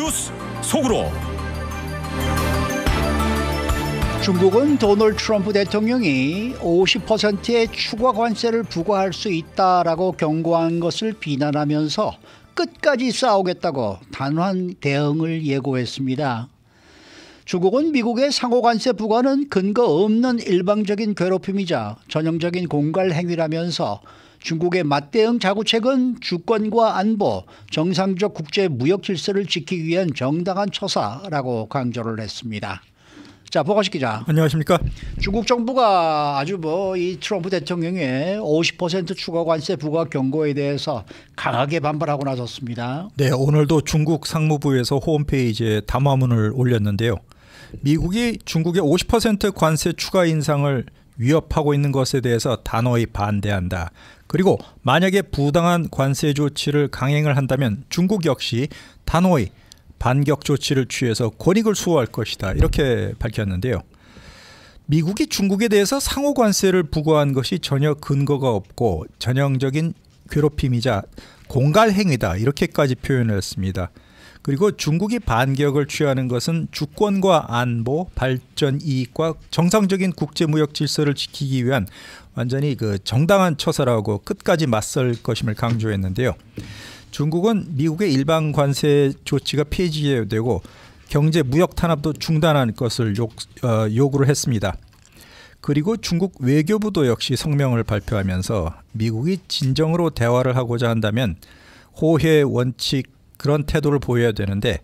뉴스 속으로. 중국은 도널드 트럼프 대통령이 50%의 추가 관세를 부과할 수 있다라고 경고한 것을 비난하면서 끝까지 싸우겠다고 단호한 대응을 예고했습니다. 중국은 미국의 상호 관세 부과는 근거 없는 일방적인 괴롭힘이자 전형적인 공갈 행위라면서 중국의 맞대응 자구책은 주권과 안보, 정상적 국제 무역 질서를 지키기 위한 정당한 처사라고 강조를 했습니다. 자, 보가식 기자. 안녕하십니까? 중국 정부가 아주 이 트럼프 대통령의 50% 추가 관세 부과 경고에 대해서 강하게 반발하고 나섰습니다. 네, 오늘도 중국 상무부에서 홈페이지에 담화문을 올렸는데요. 미국이 중국의 50% 관세 추가 인상을 위협하고 있는 것에 대해서 단호히 반대한다. 그리고 만약에 부당한 관세 조치를 강행을 한다면 중국 역시 단호히 반격 조치를 취해서 권익을 수호할 것이다. 이렇게 밝혔는데요. 미국이 중국에 대해서 상호 관세를 부과한 것이 전혀 근거가 없고 전형적인 괴롭힘이자 공갈 행위다. 이렇게까지 표현을 했습니다. 그리고 중국이 반격을 취하는 것은 주권과 안보, 발전 이익과 정상적인 국제무역 질서를 지키기 위한 완전히 정당한 처사라고 끝까지 맞설 것임을 강조했는데요. 중국은 미국의 일방 관세 조치가 폐지되고 경제 무역 탄압도 중단할 것을 요구를 했습니다. 그리고 중국 외교부도 역시 성명을 발표하면서 미국이 진정으로 대화를 하고자 한다면 호혜 원칙 그런 태도를 보여야 되는데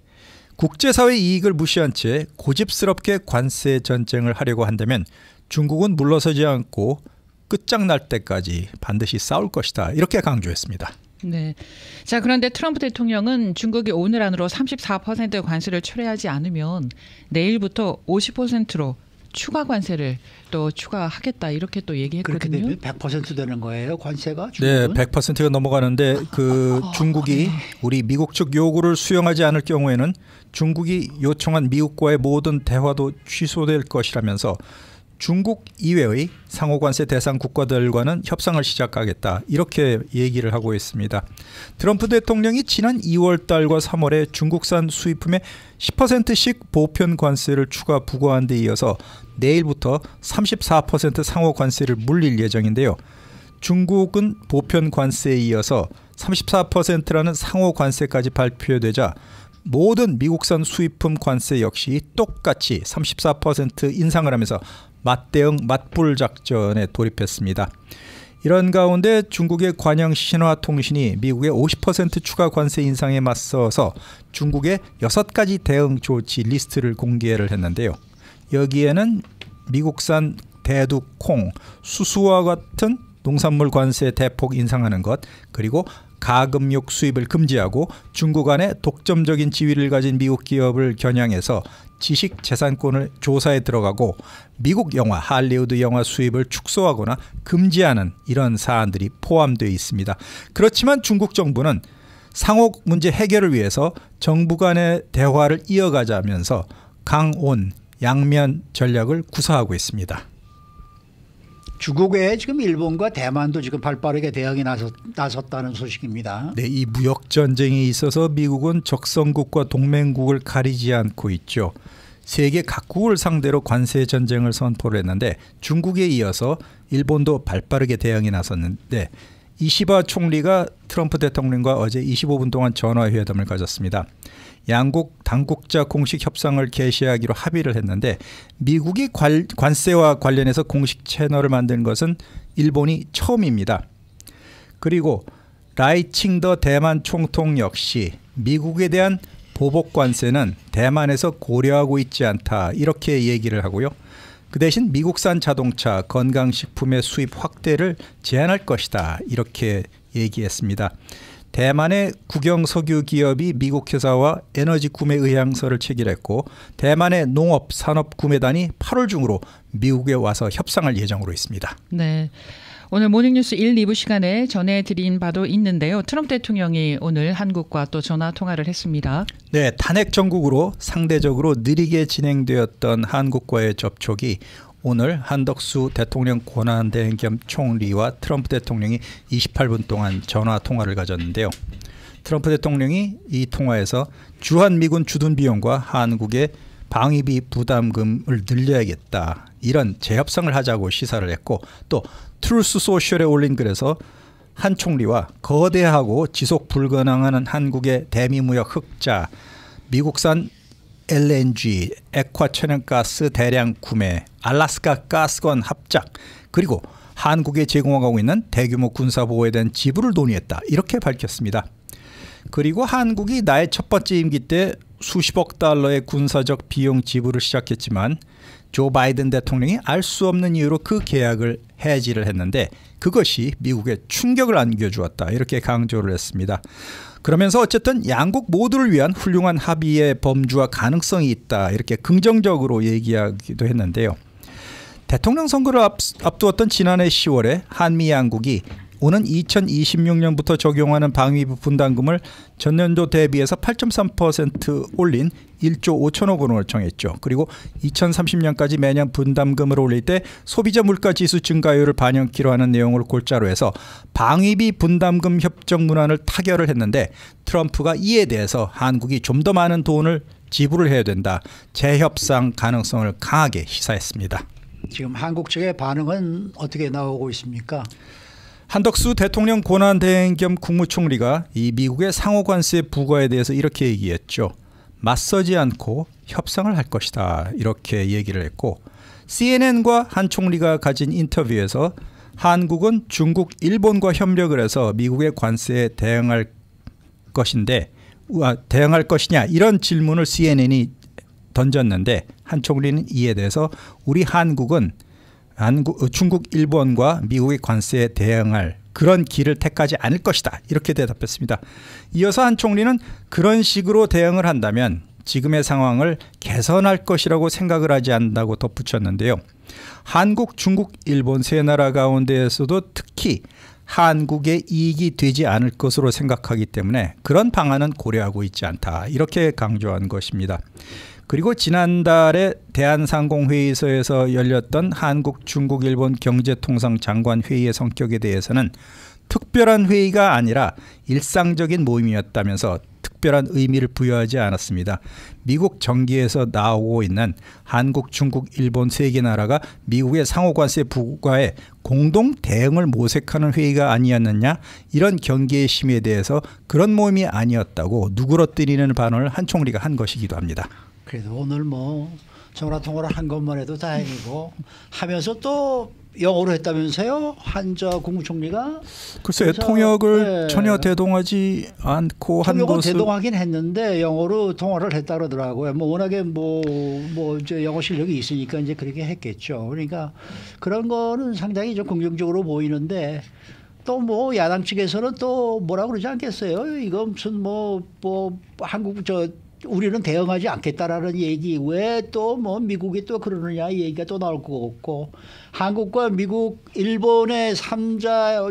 국제사회 이익을 무시한 채 고집스럽게 관세 전쟁을 하려고 한다면 중국은 물러서지 않고 끝장날 때까지 반드시 싸울 것이다. 이렇게 강조했습니다. 네. 자, 그런데 트럼프 대통령은 중국이 오늘 안으로 34% 관세를 철회하지 않으면 내일부터 50%로 추가 관세를 또 추가하겠다 이렇게 또 얘기했거든요. 그렇게 되면 100% 되는 거예요, 관세가? 중국은? 네, 100%가 넘어가는데 중국이 우리 미국 측 요구를 수용하지 않을 경우에는 중국이 요청한 미국과의 모든 대화도 취소될 것이라면서 중국 이외의 상호관세 대상 국가들과는 협상을 시작하겠다 이렇게 얘기를 하고 있습니다. 트럼프 대통령이 지난 2월 달과 3월에 중국산 수입품에 10%씩 보편 관세를 추가 부과한 데 이어서 내일부터 34% 상호 관세를 물릴 예정인데요. 중국은 보편 관세에 이어서 34%라는 상호 관세까지 발표되자 모든 미국산 수입품 관세 역시 똑같이 34% 인상을 하면서 맞대응 맞불 작전에 돌입했습니다. 이런 가운데 중국의 관영 신화통신이 미국의 50% 추가 관세 인상에 맞서서 중국의 6가지 대응 조치 리스트를 공개를 했는데요. 여기에는 미국산 대두, 콩, 수수와 같은 농산물 관세 대폭 인상하는 것, 그리고 가금육 수입을 금지하고 중국 안에 독점적인 지위를 가진 미국 기업을 겨냥해서 지식 재산권을 조사에 들어가고 미국 영화, 할리우드 영화 수입을 축소하거나 금지하는 이런 사안들이 포함되어 있습니다. 그렇지만 중국 정부는 상호 문제 해결을 위해서 정부 간의 대화를 이어가자면서 강온, 양면 전략을 구사하고 있습니다. 중국 외에 지금 일본과 대만도 지금 발빠르게 대응에 나섰다는 소식입니다. 네, 이 무역 전쟁에 있어서 미국은 적성국과 동맹국을 가리지 않고 있죠. 세계 각국을 상대로 관세 전쟁을 선포를 했는데 중국에 이어서 일본도 발빠르게 대응에 나섰는데 이시바 총리가 트럼프 대통령과 어제 25분 동안 전화회담을 가졌습니다. 양국 당국자 공식 협상을 개시하기로 합의를 했는데 미국이 관세와 관련해서 공식 채널을 만든 것은 일본이 처음입니다. 그리고 라이칭더 대만 총통 역시 미국에 대한 보복 관세는 대만에서 고려하고 있지 않다 이렇게 얘기를 하고요. 그 대신 미국산 자동차, 건강식품의 수입 확대를 제한할 것이다 이렇게 얘기했습니다. 대만의 국영석유 기업이 미국 회사와 에너지 구매 의향서를 체결했고 대만의 농업 산업 구매단이 8월 중으로 미국에 와서 협상할 예정으로 있습니다. 네. 오늘 모닝뉴스 1, 2부 시간에 전해드린 바도 있는데요. 트럼프 대통령이 오늘 한국과 또 전화 통화를 했습니다. 네, 탄핵 정국으로 상대적으로 느리게 진행되었던 한국과의 접촉이 오늘 한덕수 대통령 권한대행 겸 총리와 트럼프 대통령이 28분 동안 전화 통화를 가졌는데요. 트럼프 대통령이 이 통화에서 주한미군 주둔 비용과 한국의 방위비 부담금을 늘려야겠다, 이런 재협상을 하자고 시사를 했고, 또 트루스 소셜에 올린 글에서 한 총리와 거대하고 지속 불가능한 한국의 대미무역 흑자, 미국산 LNG, 액화 천연가스 대량 구매, 알래스카 가스관 합작, 그리고 한국에 제공하고 있는 대규모 군사보호에 대한 지불을 논의했다, 이렇게 밝혔습니다. 그리고 한국이 나의 첫 번째 임기 때 수십억 달러의 군사적 비용 지불을 시작했지만 조 바이든 대통령이 알 수 없는 이유로 그 계약을 해지를 했는데 그것이 미국에 충격을 안겨주었다, 이렇게 강조를 했습니다. 그러면서 어쨌든 양국 모두를 위한 훌륭한 합의의 범주와 가능성이 있다, 이렇게 긍정적으로 얘기하기도 했는데요. 대통령 선거를 앞두었던 지난해 10월에 한미 양국이 오는 2026년부터 적용하는 방위비 분담금을 전년도 대비해서 8.3% 올린 1조 5천억 원을 정했죠. 그리고 2030년까지 매년 분담금을 올릴 때 소비자 물가지수 증가율을 반영키로 하는 내용을 골자로 해서 방위비 분담금 협정 문안을 타결을 했는데 트럼프가 이에 대해서 한국이 좀 더 많은 돈을 지불을 해야 된다, 재협상 가능성을 강하게 시사했습니다. 지금 한국 측의 반응은 어떻게 나오고 있습니까? 한덕수 대통령 권한대행 겸 국무총리가 이 미국의 상호관세 부과에 대해서 이렇게 얘기했죠. 맞서지 않고 협상을 할 것이다, 이렇게 얘기를 했고, CNN과 한 총리가 가진 인터뷰에서 한국은 중국, 일본과 협력을 해서 미국의 관세에 대응할 것이냐, 이런 질문을 CNN이 던졌는데 한 총리는 이에 대해서 우리 한국은 중국, 일본과 미국의 관세에 대응할 그런 길을 택하지 않을 것이다, 이렇게 대답했습니다. 이어서 한 총리는 그런 식으로 대응을 한다면 지금의 상황을 개선할 것이라고 생각을 하지 않는다고 덧붙였는데요. 한국, 중국, 일본 세 나라 가운데에서도 특히 한국의 이익이 되지 않을 것으로 생각하기 때문에 그런 방안은 고려하고 있지 않다, 이렇게 강조한 것입니다. 그리고 지난달에 대한상공회의소에서 열렸던 한국, 중국, 일본 경제통상장관 회의의 성격에 대해서는 특별한 회의가 아니라 일상적인 모임이었다면서 특별한 의미를 부여하지 않았습니다. 미국 정계에서 나오고 있는 한국, 중국, 일본 세 개 나라가 미국의 상호관세 부과에 공동 대응을 모색하는 회의가 아니었느냐, 이런 경계의 심의에 대해서 그런 모임이 아니었다고 누그러뜨리는 반응을 한 총리가 한 것이기도 합니다. 그래도 오늘 뭐 전화통화를 한 것만 해도 다행이고 하면서 또 영어로 했다면서요? 한자 국무총리가? 글쎄요, 통역을 전혀 대동하지 않고 한 통역은 것을 대동하긴 했는데 영어로 통화를 했다 그러더라고요. 뭐 워낙에 이제 영어 실력이 있으니까 이제 그렇게 했겠죠. 그러니까 그런 거는 상당히 좀 긍정적으로 보이는데 또 뭐 야당 측에서는 또 뭐라 그러지 않겠어요? 이거 무슨 한국 우리는 대응하지 않겠다라는 얘기, 왜 또 뭐 미국이 또 그러느냐 이 얘기가 또 나올 것 같고, 한국과 미국, 일본의 3자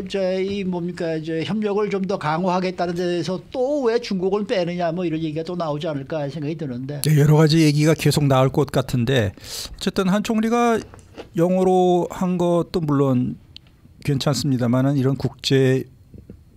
협력을 좀 더 강화하겠다는 데서 또 왜 중국을 빼느냐 뭐 이런 얘기가 또 나오지 않을까 생각이 드는데. 네, 여러 가지 얘기가 계속 나올 것 같은데 어쨌든 한 총리가 영어로 한 것도 물론 괜찮습니다만은 이런 국제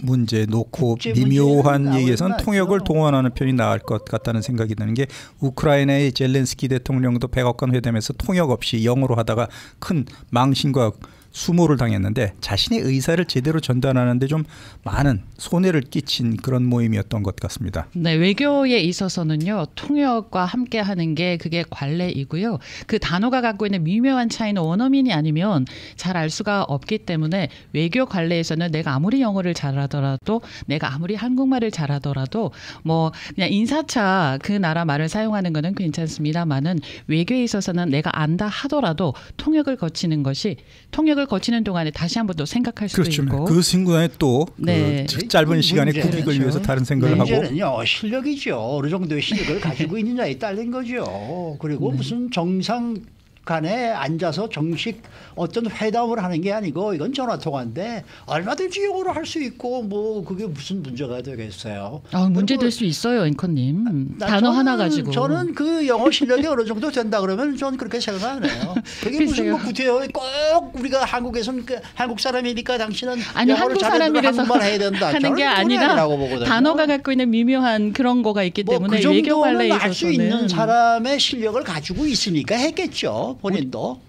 문제 놓고 미묘한 얘기에서는 통역을 동원하는 편이 나을 것 같다는 생각이 드는 게, 우크라이나의 젤렌스키 대통령도 백악관 회담에서 통역 없이 영어로 하다가 큰 망신과 수모를 당했는데 자신의 의사를 제대로 전달하는데 좀 많은 손해를 끼친 그런 모임이었던 것 같습니다. 네, 외교에 있어서는요, 통역과 함께 하는 게 그게 관례이고요. 그 단어가 갖고 있는 미묘한 차이는 원어민이 아니면 잘 알 수가 없기 때문에 외교 관례에서는 내가 아무리 영어를 잘하더라도, 내가 아무리 한국말을 잘하더라도 뭐 그냥 인사차 그 나라 말을 사용하는 거는 괜찮습니다만은 외교에 있어서는 내가 안다 하더라도 통역을 거치는 동안에 다시 한 번 더 생각할 수도 그렇죠. 있고. 그 순간에 또 네. 그 짧은 시간에 국익을 위해서 다른 생각을 하고. 문제는요, 실력이죠. 어느 정도의 실력을 가지고 있느냐에 딸린 거죠. 그리고 무슨 정상 간에 앉아서 정식 어떤 회담을 하는 게 아니고 이건 전화 통화인데 얼마든지 영어로 할 수 있고 뭐 그게 무슨 문제가 되겠어요. 문제 될 수 있어요, 앵커님. 단어 하나 가지고. 저는 그 영어 실력이 어느 정도 된다 그러면 저는 그렇게 생각 안 해요. 그게 무슨 뭐 구태여 꼭 우리가 한국에서는 한국 사람이니까 당신은 아니 영어를 한국 사람이라서 한국말 해야 된다. 하는 게 아니라 단어가 갖고 있는 미묘한 그런 거가 있기 때문에 그 외교 관례에 정도는 알 수 있어서는 있는 사람의 실력을 가지고 있으니까 했겠죠. 본인도.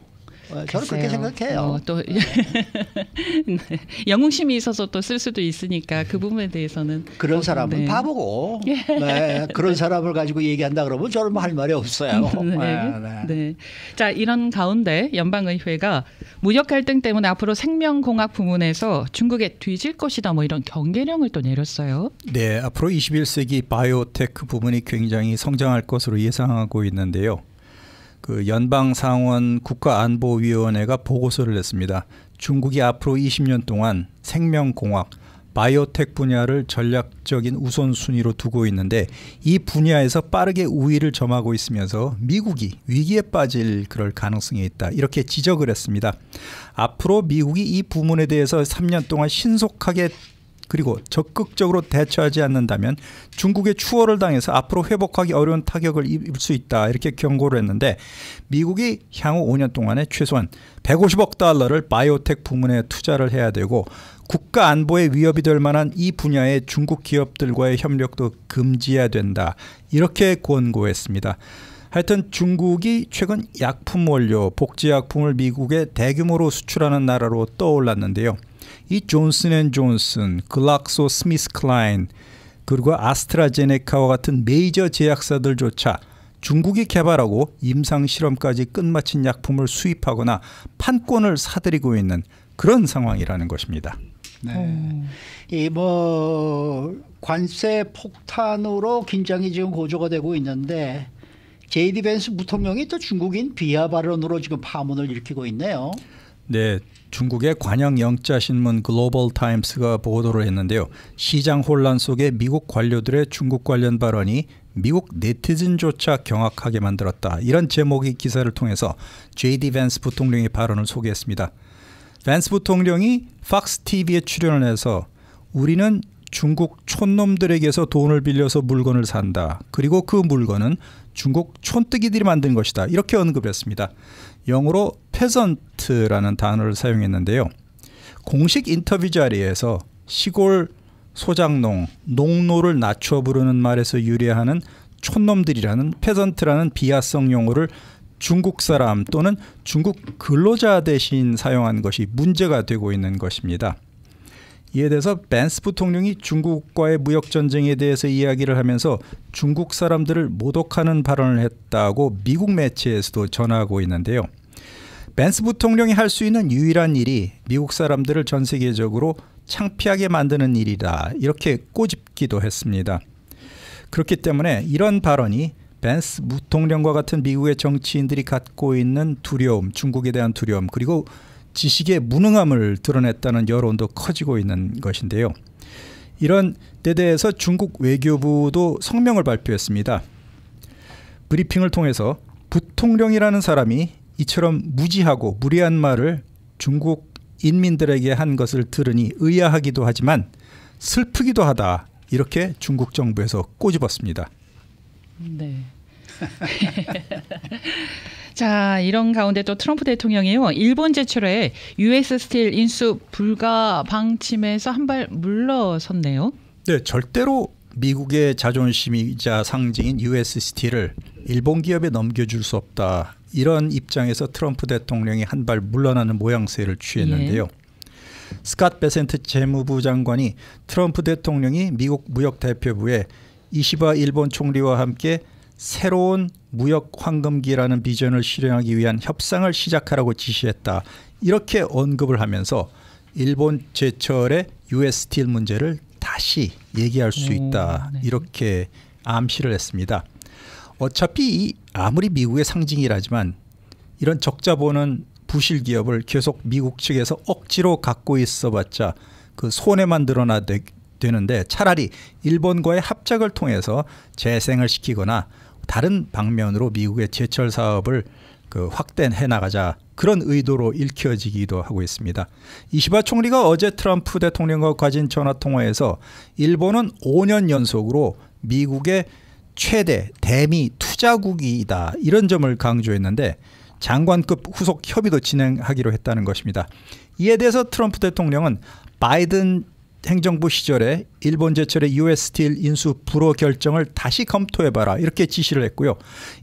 저는 그렇게 생각해요. 또 네. 영웅심이 있어서 또 쓸 수도 있으니까 그 부분에 대해서는 그런 사람은 네. 바보고 네. 그런 사람을 가지고 얘기한다 그러면 저는 뭐 할 말이 없어요. 네. 자, 이런 가운데 연방의회가 무역 갈등 때문에 앞으로 생명공학 부문에서 중국에 뒤질 것이다 뭐 이런 경계령을 또 내렸어요. 네, 앞으로 21세기 바이오테크 부문이 굉장히 성장할 것으로 예상하고 있는데요. 그 연방상원 국가안보위원회가 보고서를 냈습니다. 중국이 앞으로 20년 동안 생명공학, 바이오텍 분야를 전략적인 우선순위로 두고 있는데 이 분야에서 빠르게 우위를 점하고 있으면서 미국이 위기에 빠질 그럴 가능성이 있다. 이렇게 지적을 했습니다. 앞으로 미국이 이 부문에 대해서 3년 동안 신속하게 그리고 적극적으로 대처하지 않는다면 중국의 추월을 당해서 앞으로 회복하기 어려운 타격을 입을 수 있다. 이렇게 경고를 했는데 미국이 향후 5년 동안에 최소한 150억 달러를 바이오텍 부문에 투자를 해야 되고 국가 안보에 위협이 될 만한 이 분야의 중국 기업들과의 협력도 금지해야 된다. 이렇게 권고했습니다. 하여튼 중국이 최근 약품 원료, 복제약품을 미국에 대규모로 수출하는 나라로 떠올랐는데요. 이 존슨앤존슨, 글락소스미스클라인 그리고 아스트라제네카와 같은 메이저 제약사들조차 중국이 개발하고 임상실험까지 끝마친 약품을 수입하거나 판권을 사들이고 있는 그런 상황이라는 것입니다. 네. 이 뭐 관세 폭탄으로 긴장이 지금 고조가 되고 있는데 제이디 벤스 부통령이 또 중국인 비하 발언으로 지금 파문을 일으키고 있네요. 네, 중국의 관영 영자 신문 글로벌 타임스가 보도를 했는데요. 시장 혼란 속에 미국 관료들의 중국 관련 발언이 미국 네티즌조차 경악하게 만들었다. 이런 제목의 기사를 통해서 제이디 벤스 부통령의 발언을 소개했습니다. 벤스 부통령이 팍스 TV에 출연을 해서 우리는 중국 촌놈들에게서 돈을 빌려서 물건을 산다. 그리고 그 물건은 중국 촌뜨기들이 만든 것이다. 이렇게 언급했습니다. 영어로 페전트라는 단어를 사용했는데요. 공식 인터뷰 자리에서 시골 소작농, 농노를 낮춰 부르는 말에서 유래하는 촌놈들이라는 페전트라는 비하성 용어를 중국 사람 또는 중국 근로자 대신 사용한 것이 문제가 되고 있는 것입니다. 이에 대해서 벤스 부통령이 중국과의 무역 전쟁에 대해서 이야기를 하면서 중국 사람들을 모독하는 발언을 했다고 미국 매체에서도 전하고 있는데요. 벤스 부통령이 할 수 있는 유일한 일이 미국 사람들을 전 세계적으로 창피하게 만드는 일이다. 이렇게 꼬집기도 했습니다. 그렇기 때문에 이런 발언이 벤스 부통령과 같은 미국의 정치인들이 갖고 있는 두려움, 중국에 대한 두려움, 그리고 지식의 무능함을 드러냈다는 여론도 커지고 있는 것인데요. 이런 데 대해서 중국 외교부도 성명을 발표했습니다. 브리핑을 통해서 부통령이라는 사람이 이처럼 무지하고 무례한 말을 중국 인민들에게 한 것을 들으니 의아하기도 하지만 슬프기도 하다. 이렇게 중국 정부에서 꼬집었습니다. 네. 자, 이런 가운데 또 트럼프 대통령이요. 일본 제철에 US 스틸 인수 불가 방침에서 한 발 물러섰네요. 네, 절대로 미국의 자존심이자 상징인 US 스틸을 일본 기업에 넘겨줄 수 없다. 이런 입장에서 트럼프 대통령이 한 발 물러나는 모양새를 취했는데요. 예. 스캇 베센트 재무부 장관이 트럼프 대통령이 미국 무역대표부에 이시바 일본 총리와 함께 새로운 무역 황금기라는 비전을 실현하기 위한 협상을 시작하라고 지시했다. 이렇게 언급을 하면서 일본 제철의 US 스틸 문제를 다시 얘기할 수 있다. 네. 이렇게 암시를 했습니다. 어차피 아무리 미국의 상징이라지만 이런 적자 보는 부실 기업을 계속 미국 측에서 억지로 갖고 있어봤자 그 손해만 되는데 차라리 일본과의 합작을 통해서 재생을 시키거나 다른 방면으로 미국의 제철 사업을 그 확대해 나가자 그런 의도로 읽혀지기도 하고 있습니다. 이시바 총리가 어제 트럼프 대통령과 가진 전화 통화에서 일본은 5년 연속으로 미국의 최대 대미 투자국이다 이런 점을 강조했는데 장관급 후속 협의도 진행하기로 했다는 것입니다. 이에 대해서 트럼프 대통령은 바이든 행정부 시절에 일본 제철의 US 스틸 인수 불허 결정을 다시 검토해봐라 이렇게 지시를 했고요.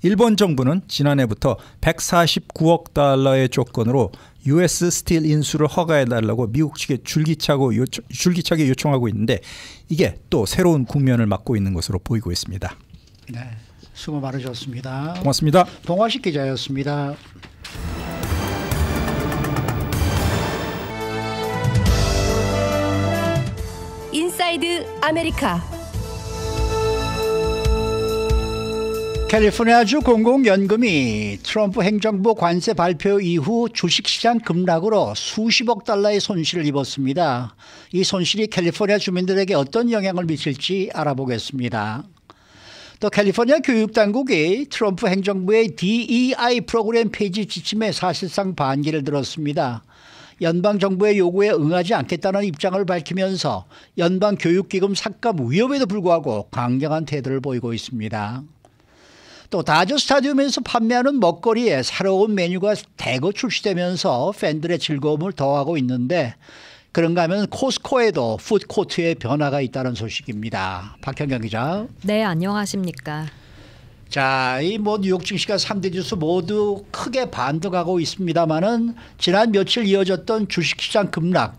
일본 정부는 지난해부터 149억 달러의 조건으로 US 스틸 인수를 허가해달라고 미국 측에 줄기차게 요청하고 있는데 이게 또 새로운 국면을 맞고 있는 것으로 보이고 있습니다. 네, 수고 많으셨습니다. 고맙습니다. 봉화식 기자였습니다. 인사이드 아메리카. 캘리포니아주 공공연금이 트럼프 행정부 관세 발표 이후 주식시장 급락으로 수십억 달러의 손실을 입었습니다. 이 손실이 캘리포니아 주민들에게 어떤 영향을 미칠지 알아보겠습니다. 또 캘리포니아 교육당국이 트럼프 행정부의 DEI 프로그램 폐지 지침에 사실상 반기를 들었습니다. 연방정부의 요구에 응하지 않겠다는 입장을 밝히면서 연방교육기금 삭감 위협에도 불구하고 강경한 태도를 보이고 있습니다. 또 다저 스타디움에서 판매하는 먹거리에 새로운 메뉴가 대거 출시되면서 팬들의 즐거움을 더하고 있는데 그런가 하면 코스코에도 푸드코트의 변화가 있다는 소식입니다. 박현경 기자. 네, 안녕하십니까. 자, 이 뭐 뉴욕 증시가 3대 지수 모두 크게 반등하고 있습니다만은 지난 며칠 이어졌던 주식시장 급락,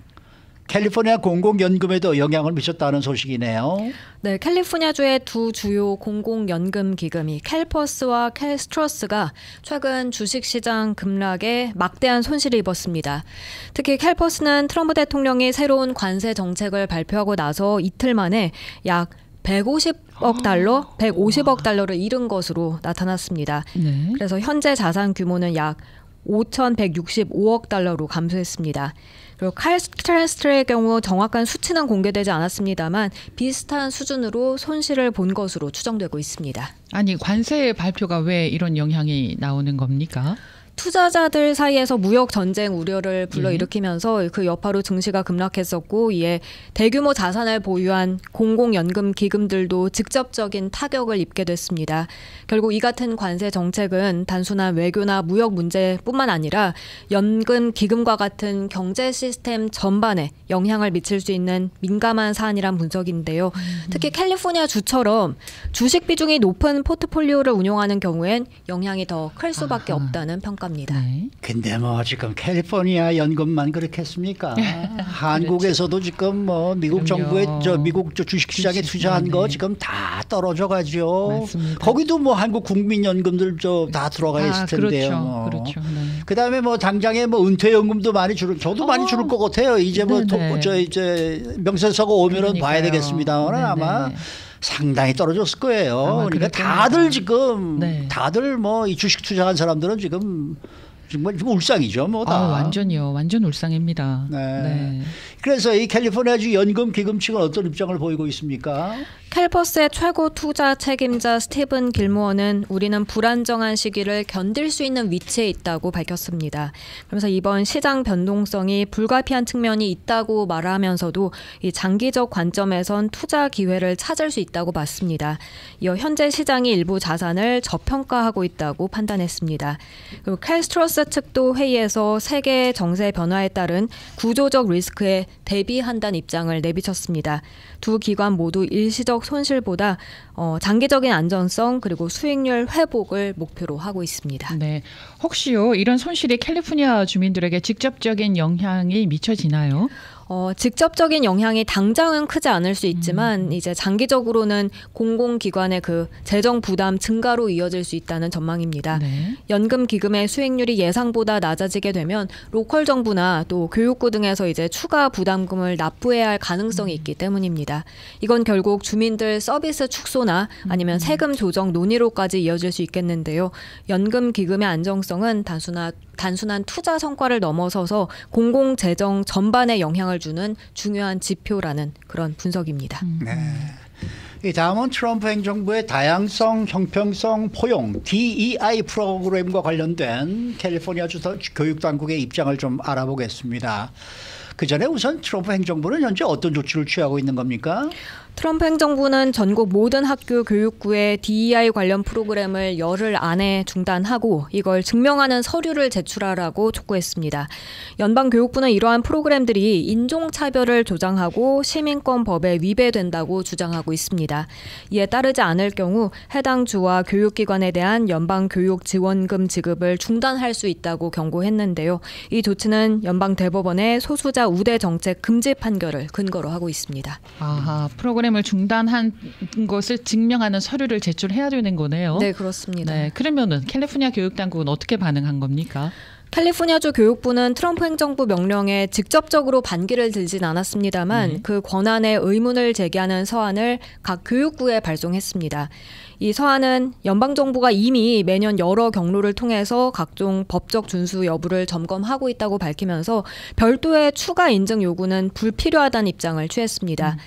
캘리포니아 공공연금에도 영향을 미쳤다는 소식이네요. 네, 캘리포니아주의 두 주요 공공연금 기금이 캘퍼스와 캘스트러스가 최근 주식시장 급락에 막대한 손실을 입었습니다. 특히 캘퍼스는 트럼프 대통령이 새로운 관세 정책을 발표하고 나서 이틀 만에 약 150억 달러, 150억 달러를 잃은 것으로 나타났습니다. 네. 그래서 현재 자산 규모는 약 5,165억 달러로 감소했습니다. 그리고 칼스트레스트의 경우 정확한 수치는 공개되지 않았습니다만 비슷한 수준으로 손실을 본 것으로 추정되고 있습니다. 아니 관세 발표가 왜 이런 영향이 나오는 겁니까? 투자자들 사이에서 무역 전쟁 우려를 불러일으키면서 그 여파로 증시가 급락했었고 이에 대규모 자산을 보유한 공공연금 기금들도 직접적인 타격을 입게 됐습니다. 결국 이 같은 관세 정책은 단순한 외교나 무역 문제뿐만 아니라 연금 기금과 같은 경제 시스템 전반에 영향을 미칠 수 있는 민감한 사안이란 분석인데요. 특히 캘리포니아 주처럼 주식 비중이 높은 포트폴리오를 운용하는 경우엔 영향이 더 클 수밖에 없다는 평가. 네. 근데 뭐 지금 캘리포니아 연금만 그렇겠습니까? 한국에서도 지금 뭐 미국 정부의 미국 주식시장에 투자한 거 지금 다 떨어져가지고 맞습니다. 거기도 뭐 한국 국민연금들 다 들어가 있을 텐데요. 그렇죠. 뭐. 그렇죠. 네. 그다음에 뭐 당장에 뭐 은퇴연금도 많이 저도 많이 줄을 것 같아요. 이제 뭐 이제 명세서가 오면은 그러니까요. 봐야 되겠습니다만 아마. 상당히 떨어졌을 거예요. 그러니까 다들 지금 다들 뭐 이 주식 투자한 사람들은 지금 정말 울상이죠, 뭐 다. 완전히요, 완전 울상입니다. 네. 그래서 이 캘리포니아주 연금 기금 측은 어떤 입장을 보이고 있습니까? 캘퍼스의 최고 투자 책임자 스티븐 길모어는 우리는 불안정한 시기를 견딜 수 있는 위치에 있다고 밝혔습니다. 그러면서 이번 시장 변동성이 불가피한 측면이 있다고 말하면서도 이 장기적 관점에선 투자 기회를 찾을 수 있다고 봤습니다. 이어 현재 시장이 일부 자산을 저평가하고 있다고 판단했습니다. 그리고 캘스트러스 측도 회의에서 세계 정세 변화에 따른 구조적 리스크에 대비한다는 입장을 내비쳤습니다. 두 기관 모두 일시적 손실보다 장기적인 안전성 그리고 수익률 회복을 목표로 하고 있습니다. 네, 혹시요 이런 손실이 캘리포니아 주민들에게 직접적인 영향이 미쳐지나요? 직접적인 영향이 당장은 크지 않을 수 있지만 이제 장기적으로는 공공기관의 그 재정 부담 증가로 이어질 수 있다는 전망입니다. 네. 연금 기금의 수익률이 예상보다 낮아지게 되면 로컬 정부나 또 교육부 등에서 이제 추가 부담금을 납부해야 할 가능성이 있기 때문입니다. 이건 결국 주민들 서비스 축소나 아니면 세금 조정 논의로까지 이어질 수 있겠는데요. 연금 기금의 안정성은 단순한 투자 성과를 넘어서서 공공재정 전반에 영향을 주는 중요한 지표라는 그런 분석입니다. 네. 이 다음은 트럼프 행정부의 다양성, 형평성, 포용 DEI 프로그램과 관련된 캘리포니아주 교육당국의 입장을 좀 알아보겠습니다. 그 전에 우선 트럼프 행정부는 현재 어떤 조치를 취하고 있는 겁니까? 트럼프 행정부는 전국 모든 학교 교육부에 DEI 관련 프로그램을 열흘 안에 중단하고 이걸 증명하는 서류를 제출하라고 촉구했습니다. 연방교육부는 이러한 프로그램들이 인종차별을 조장하고 시민권법에 위배된다고 주장하고 있습니다. 이에 따르지 않을 경우 해당 주와 교육기관에 대한 연방교육지원금 지급을 중단할 수 있다고 경고했는데요. 이 조치는 연방대법원의 소수자 우대 정책 금지 판결을 근거로 하고 있습니다. 아하, 프로그램을 중단한 것을 증명하는 서류를 제출해야 되는 거네요. 네, 그렇습니다. 네, 그러면은 캘리포니아 교육당국은 어떻게 반응한 겁니까? 캘리포니아주 교육부는 트럼프 행정부 명령에 직접적으로 반기를 들진 않았습니다만 그 권한에 의문을 제기하는 서한을 각 교육부에 발송했습니다. 이 서한은 연방정부가 이미 매년 여러 경로를 통해서 각종 법적 준수 여부를 점검하고 있다고 밝히면서 별도의 추가 인증 요구는 불필요하다는 입장을 취했습니다.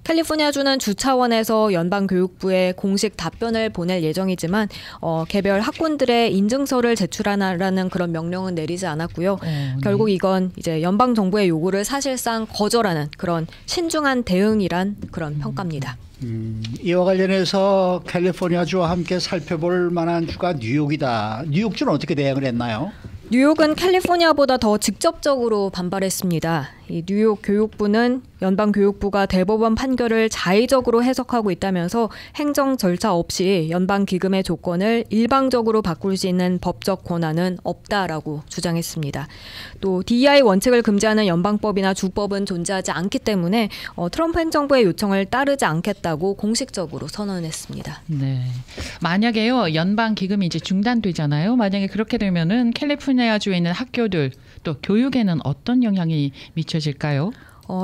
캘리포니아주는 주 차원에서 연방교육부에 공식 답변을 보낼 예정이지만 개별 학군들의 인증서를 제출하라는 그런 명령은 내리지 않았고요. 결국 이건 이제 연방정부의 요구를 사실상 거절하는 그런 신중한 대응이란 그런 평가입니다. 이와 관련해서 캘리포니아주와 함께 살펴볼 만한 주가 뉴욕이다. 뉴욕주는 어떻게 대응을 했나요? 뉴욕은 캘리포니아보다 더 직접적으로 반발했습니다. 이 뉴욕 교육부는 연방교육부가 대법원 판결을 자의적으로 해석하고 있다면서 행정 절차 없이 연방기금의 조건을 일방적으로 바꿀 수 있는 법적 권한은 없다라고 주장했습니다. 또 DEI 원칙을 금지하는 연방법이나 주법은 존재하지 않기 때문에 트럼프 행정부의 요청을 따르지 않겠다고 공식적으로 선언했습니다. 네. 만약에요, 연방기금이 이제 중단되잖아요. 만약에 그렇게 되면은 캘리포니아주에 있는 학교들 또 교육에는 어떤 영향이 미쳐질까요?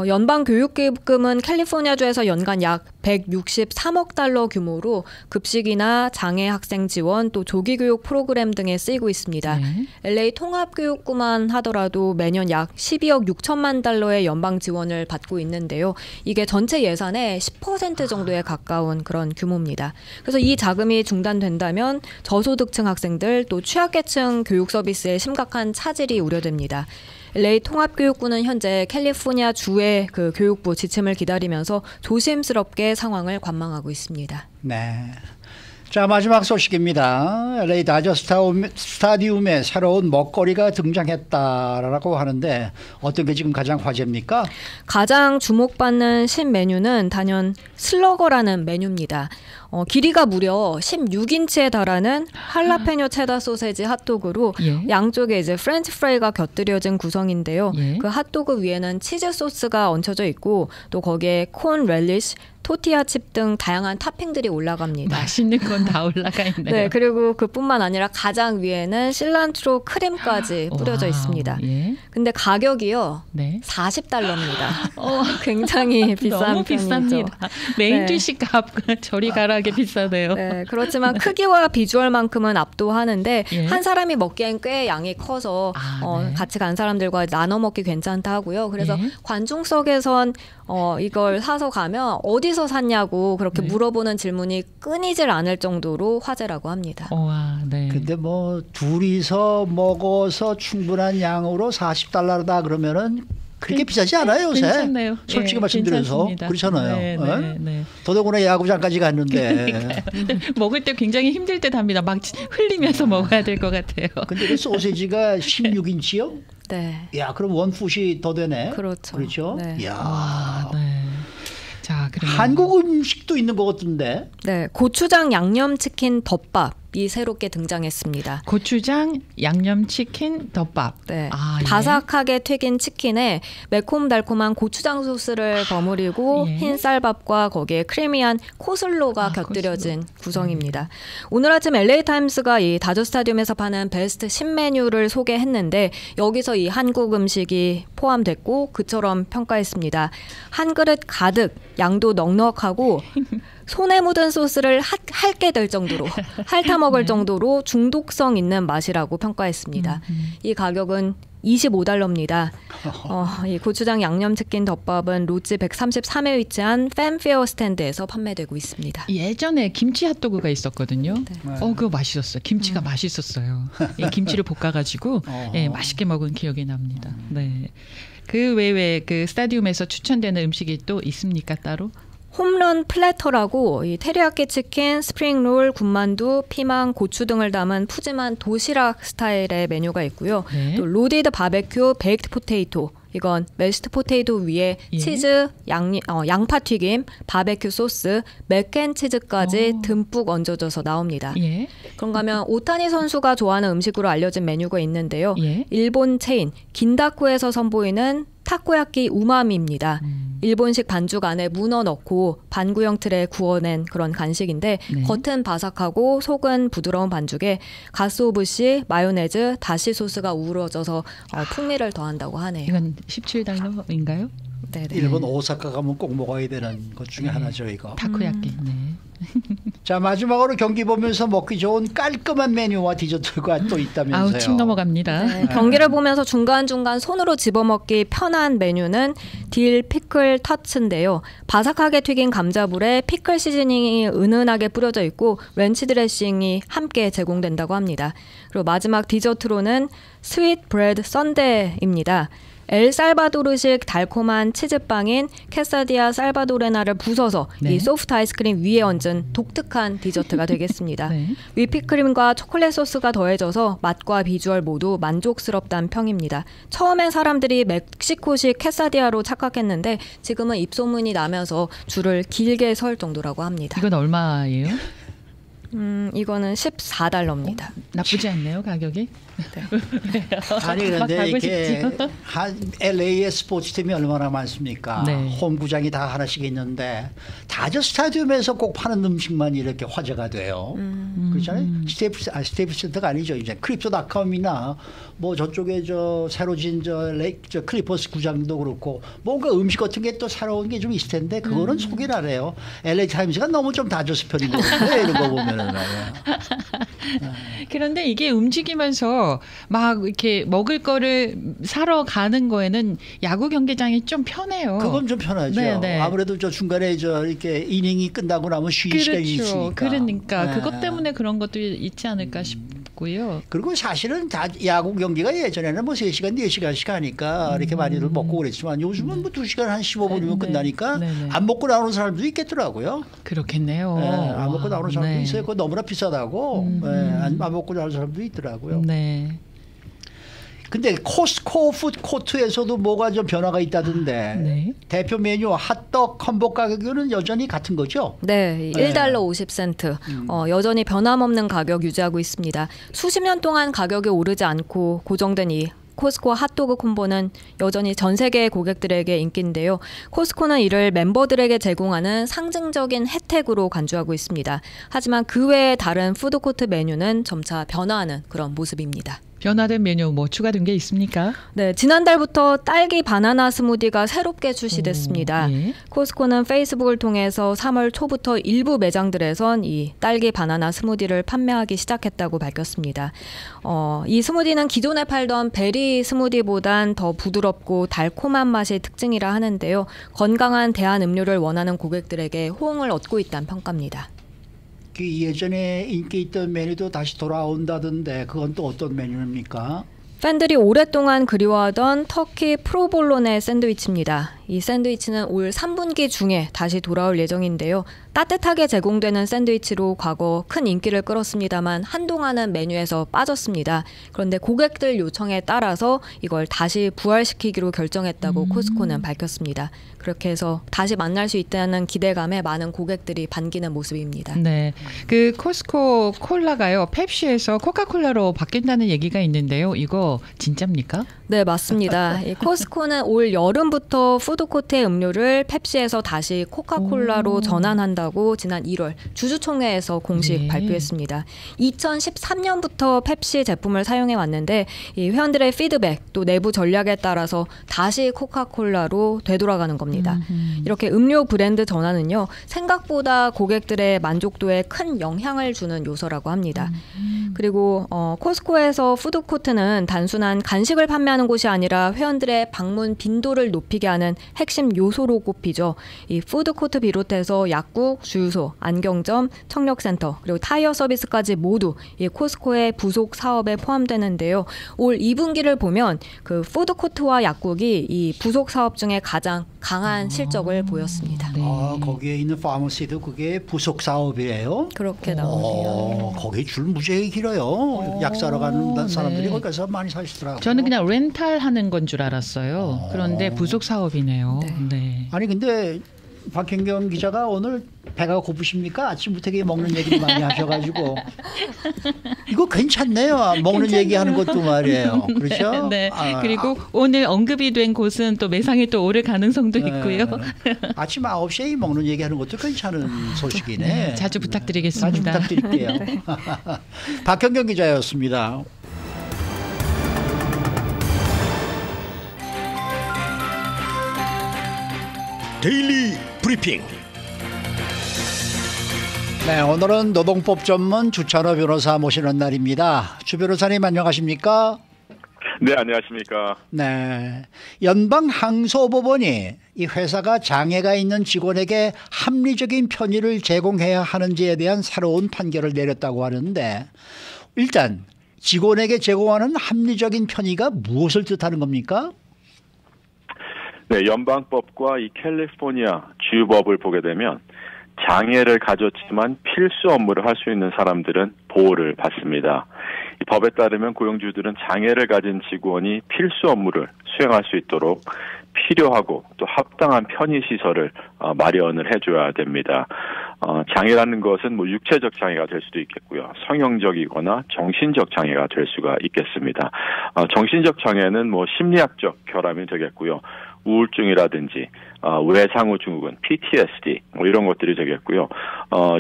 연방교육기금은 캘리포니아주에서 연간 약 163억 달러 규모로 급식이나 장애 학생 지원 또 조기교육 프로그램 등에 쓰이고 있습니다. 네. LA 통합교육구만 하더라도 매년 약 12억 6천만 달러의 연방 지원을 받고 있는데요. 이게 전체 예산의 10% 정도에 가까운 그런 규모입니다. 그래서 이 자금이 중단된다면 저소득층 학생들 또 취약계층 교육 서비스에 심각한 차질이 우려됩니다. LA 통합교육부는 현재 캘리포니아 주의 그 교육부 지침을 기다리면서 조심스럽게 상황을 관망하고 있습니다. 네. 자, 마지막 소식입니다. LA 다저 스타디움에 새로운 먹거리가 등장했다라고 하는데 어떤 게 지금 가장 화제입니까? 가장 주목받는 신메뉴는 단연 슬러거라는 메뉴입니다. 길이가 무려 16인치에 달하는 할라페뇨 체다 소세지 핫도그로 양쪽에 이제 프렌치 프라이가 곁들여진 구성인데요. 그 핫도그 위에는 치즈 소스가 얹혀져 있고 또 거기에 콘 렐리쉬, 토티아 칩 등 다양한 토핑들이 올라갑니다. 맛있는 건 다 올라가 있네요. 네, 그리고 그뿐만 아니라 가장 위에는 실란트로 크림까지 뿌려져 있습니다. 근데 가격이요. 네. $40입니다. 굉장히 비싼 너무 편이죠. 비쌉니다. 메인 디시 값 저리 가라하게 비싸네요. 네, 그렇지만 크기와 비주얼만큼은 압도하는데 한 사람이 먹기엔 꽤 양이 커서 같이 간 사람들과 나눠 먹기 괜찮다 하고요. 그래서 관중석에선 이걸 사서 가면 어디서 샀냐고 그렇게 물어보는 질문이 끊이질 않을 정도로 화제라고 합니다. 근데 뭐 둘이서 먹어서 충분한 양으로 $40다 그러면은 그렇게 비싸지 않아요 요새. 괜찮네요. 솔직히 말씀드려서 괜찮습니다. 그렇잖아요. 네. 더더구나 야구장까지 갔는데. 먹을 때 굉장히 힘들 때 답니다. 막 흘리면서 먹어야 될 것 같아요. 근데 그 소세지가 16인치요? 네. 야, 그럼 원풋이 더 되네. 그렇죠. 그렇죠? 네. 야. 네. 자, 그러면 한국 음식도 있는 것 같은데. 네, 고추장 양념치킨 덮밥이 새롭게 등장했습니다. 고추장 양념치킨 덮밥. 네, 바삭하게 튀긴 치킨에 매콤달콤한 고추장 소스를 버무리고 흰 쌀밥과 거기에 크리미한 코슬로가 곁들여진 구성입니다. 오늘 아침 LA타임스가 이 다저 스타디움에서 파는 베스트 신메뉴를 소개했는데 여기서 이 한국 음식이 포함됐고 그처럼 평가했습니다. 한 그릇 가득, 양도 넉넉하고 손에 묻은 소스를 핥게 될 정도로 핥아 먹을 정도로 중독성 있는 맛이라고 평가했습니다. 이 가격은 $25입니다. 이 고추장 양념치킨 덮밥은 로즈 133에 위치한 팬페어 스탠드에서 판매되고 있습니다. 예전에 김치 핫도그가 있었거든요. 그거 맛있었어요. 김치가 맛있었어요. 예, 김치를 볶아가지고 예, 맛있게 먹은 기억이 납니다. 네. 그 외에 그 스타디움에서 추천되는 음식이 또 있습니까 따로? 홈런 플래터라고 이 테리야끼 치킨, 스프링롤, 군만두, 피망, 고추 등을 담은 푸짐한 도시락 스타일의 메뉴가 있고요. 네. 또 로디드 바베큐, 베이크드 포테이토. 이건 메시트 포테이토 위에 예. 치즈, 양파 튀김, 바베큐 소스, 맥앤치즈까지 듬뿍 얹어져서 나옵니다. 예. 그런가 하면 오타니 선수가 좋아하는 음식으로 알려진 메뉴가 있는데요. 예. 일본 체인 긴다쿠에서 선보이는 타코야끼 우마미입니다. 일본식 반죽 안에 문어 넣고 반구형 틀에 구워낸 그런 간식인데 네. 겉은 바삭하고 속은 부드러운 반죽에 가스오부시, 마요네즈, 다시 소스가 우러져서 풍미를 더한다고 하네요. 이건 17달러인가요? 네네. 일본 오사카 가면 꼭 먹어야 되는 것 중에 하나죠, 이거. 타코야끼. 네. 자, 마지막으로 경기 보면서 먹기 좋은 깔끔한 메뉴와 디저트가 또 있다면서요. 아우 침 넘어갑니다. 네, 경기를 보면서 중간중간 손으로 집어먹기 편한 메뉴는 딜 피클 터츠인데요. 바삭하게 튀긴 감자불에 피클 시즈닝이 은은하게 뿌려져 있고 렌치 드레싱이 함께 제공된다고 합니다. 그리고 마지막 디저트로는 스윗 브레드 선데입니다. 엘살바도르식 달콤한 치즈빵인 캐사디아 살바도레나를 부숴서 네. 이 소프트 아이스크림 위에 얹은 독특한 디저트가 되겠습니다. 네. 위피크림과 초콜릿 소스가 더해져서 맛과 비주얼 모두 만족스럽다는 평입니다. 처음엔 사람들이 멕시코식 캐사디아로 착각했는데 지금은 입소문이 나면서 줄을 길게 설 정도라고 합니다. 이건 얼마예요? 이거는 $14입니다. 나쁘지 않네요 가격이. 아니 막 그런데 가고 이게 싶죠. LA의 스포츠팀이 얼마나 많습니까? 네. 홈구장이 다 하나씩 있는데 다저 스타디움에서 꼭 파는 음식만 이렇게 화제가 돼요. 그렇잖아요. 스테이플 센터가 아니죠. 이제 크립토닷컴이나 뭐 저쪽에 저 새로 진 저 클리퍼스 구장도 그렇고 뭔가 음식 같은 게 또 새로운 게 좀 있을 텐데 그거는 소개를 안 해요. LA 타임즈가 너무 좀 다저스 편인 것 같아요. 이런 거 보면은. 그런데 이게 움직이면서 막 이렇게 먹을 거를 사러 가는 거에는 야구 경기장이 좀 편해요. 그건 좀 편하죠. 네, 네. 아무래도 저 중간에 저 이렇게 이닝이 끝나고 나면 쉬는 시간이 있으니까. 그러니까 네. 그것 때문에 그런 것도 있지 않을까 싶고요. 그리고 사실은 다 야구 경기가 예전에는 뭐 3시간, 4시간씩 하니까 이렇게 많이들 먹고 그랬지만 요즘은 뭐 2시간 한 15분이면 네. 끝나니까 네, 네. 안 먹고 나오는 사람도 있겠더라고요. 그렇겠네요. 네, 안 먹고 나오는 사람도 네. 있어요. 그거 너무나 비싸다고. 네, 안 먹고 나오는 사람도 있더라고요. 네. 근데 코스코 푸드코트에서도 뭐가 좀 변화가 있다던데 네. 대표 메뉴 핫떡 컴보 가격은 여전히 같은 거죠? 네, 네. $1 50센트. 여전히 변함없는 가격 유지하고 있습니다. 수십 년 동안 가격이 오르지 않고 고정된 이 코스코 핫도그 콤보는 여전히 전 세계 고객들에게 인기인데요. 코스코는 이를 멤버들에게 제공하는 상징적인 혜택으로 간주하고 있습니다. 하지만 그 외의 다른 푸드코트 메뉴는 점차 변화하는 그런 모습입니다. 변화된 메뉴 뭐 추가된 게 있습니까? 네, 지난달부터 딸기 바나나 스무디가 새롭게 출시됐습니다. 예. 코스코는 페이스북을 통해서 3월 초부터 일부 매장들에선 이 딸기 바나나 스무디를 판매하기 시작했다고 밝혔습니다. 이 스무디는 기존에 팔던 베리 스무디보단 더 부드럽고 달콤한 맛이 특징이라 하는데요. 건강한 대안 음료를 원하는 고객들에게 호응을 얻고 있다는 평가입니다. 그 예전에 인기 있던 메뉴도 다시 돌아온다던데 그건 또 어떤 메뉴입니까? 팬들이 오랫동안 그리워하던 터키 프로볼로네 샌드위치입니다. 이 샌드위치는 올 3분기 중에 다시 돌아올 예정인데요. 따뜻하게 제공되는 샌드위치로 과거 큰 인기를 끌었습니다만 한동안은 메뉴에서 빠졌습니다. 그런데 고객들 요청에 따라서 이걸 다시 부활시키기로 결정했다고 코스코는 밝혔습니다. 그렇게 해서 다시 만날 수 있다는 기대감에 많은 고객들이 반기는 모습입니다. 네. 그 코스코 콜라가요. 펩시에서 코카콜라로 바뀐다는 얘기가 있는데요. 이거 진짜입니까? 네, 맞습니다. 이 코스코는 올 여름부터 푸드코트의 음료를 펩시에서 다시 코카콜라로 전환한다 한다고 지난 1월 주주총회에서 공식 발표했습니다. 2013년부터 펩시 제품을 사용해 왔는데 이 회원들의 피드백 또 내부 전략에 따라서 다시 코카콜라로 되돌아가는 겁니다. 이렇게 음료 브랜드 전환은요, 생각보다 고객들의 만족도에 큰 영향을 주는 요소라고 합니다. 그리고 코스코에서 푸드코트는 단순한 간식을 판매하는 곳이 아니라 회원들의 방문 빈도를 높이게 하는 핵심 요소로 꼽히죠. 이 푸드코트 비롯해서 약국, 주유소, 안경점, 청력센터 그리고 타이어 서비스까지 모두 이 코스코의 부속 사업에 포함되는데요. 올 2분기를 보면 그 푸드코트와 약국이 이 부속 사업 중에 가장 강한 실적을 보였습니다. 네. 거기에 있는 파머시도 그게 부속 사업이에요? 그렇게 나오네요. 거기 줄 무지하게 길어요. 약 사러 가는 사람들이 네. 거기 가서 많이 사시더라고요. 저는 그냥 렌탈하는 건 줄 알았어요. 그런데 부속 사업이네요. 네. 아니 근데 박현경 기자가 오늘 배가 고프십니까? 아침부터 먹는 얘기를 많이 하셔가지고 이거 괜찮네요. 먹는 얘기하는 것도 말이에요. 그렇죠? 네. 그리고 오늘 언급이 된 곳은 또 매상이 또 오를 가능성도 있고요. 아침 9시에 먹는 얘기하는 것도 괜찮은 소식이네. 네, 자주 부탁드리겠습니다. 자주 부탁드릴게요. 박현경 기자였습니다. 데일리 브리핑. 네, 오늘은 노동법 전문 주찬호 변호사 모시는 날입니다. 주 변호사님 안녕하십니까? 네, 안녕하십니까. 네, 연방항소법원이 이 회사가 장애가 있는 직원에게 합리적인 편의를 제공해야 하는지에 대한 새로운 판결을 내렸다고 하는데, 일단 직원에게 제공하는 합리적인 편의가 무엇을 뜻하는 겁니까? 네, 연방법과 이 캘리포니아 주법을 보게 되면 장애를 가졌지만 필수 업무를 할 수 있는 사람들은 보호를 받습니다. 이 법에 따르면 고용주들은 장애를 가진 직원이 필수 업무를 수행할 수 있도록 필요하고 또 합당한 편의시설을 마련을 해줘야 됩니다. 장애라는 것은 뭐 육체적 장애가 될 수도 있겠고요. 성형적이거나 정신적 장애가 될 수가 있겠습니다. 정신적 장애는 뭐 심리학적 결함이 되겠고요. 우울증이라든지 외상후 증후군, PTSD 뭐 이런 것들이 되겠고요.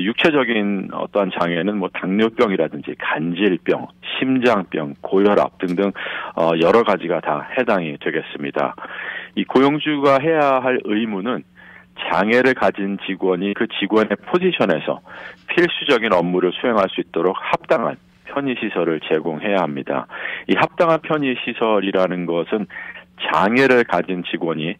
육체적인 어떠한 장애는 뭐 당뇨병이라든지 간질병, 심장병, 고혈압 등등 여러 가지가 다 해당이 되겠습니다. 이 고용주가 해야 할 의무는 장애를 가진 직원이 그 직원의 포지션에서 필수적인 업무를 수행할 수 있도록 합당한 편의시설을 제공해야 합니다. 이 합당한 편의시설이라는 것은 장애를 가진 직원이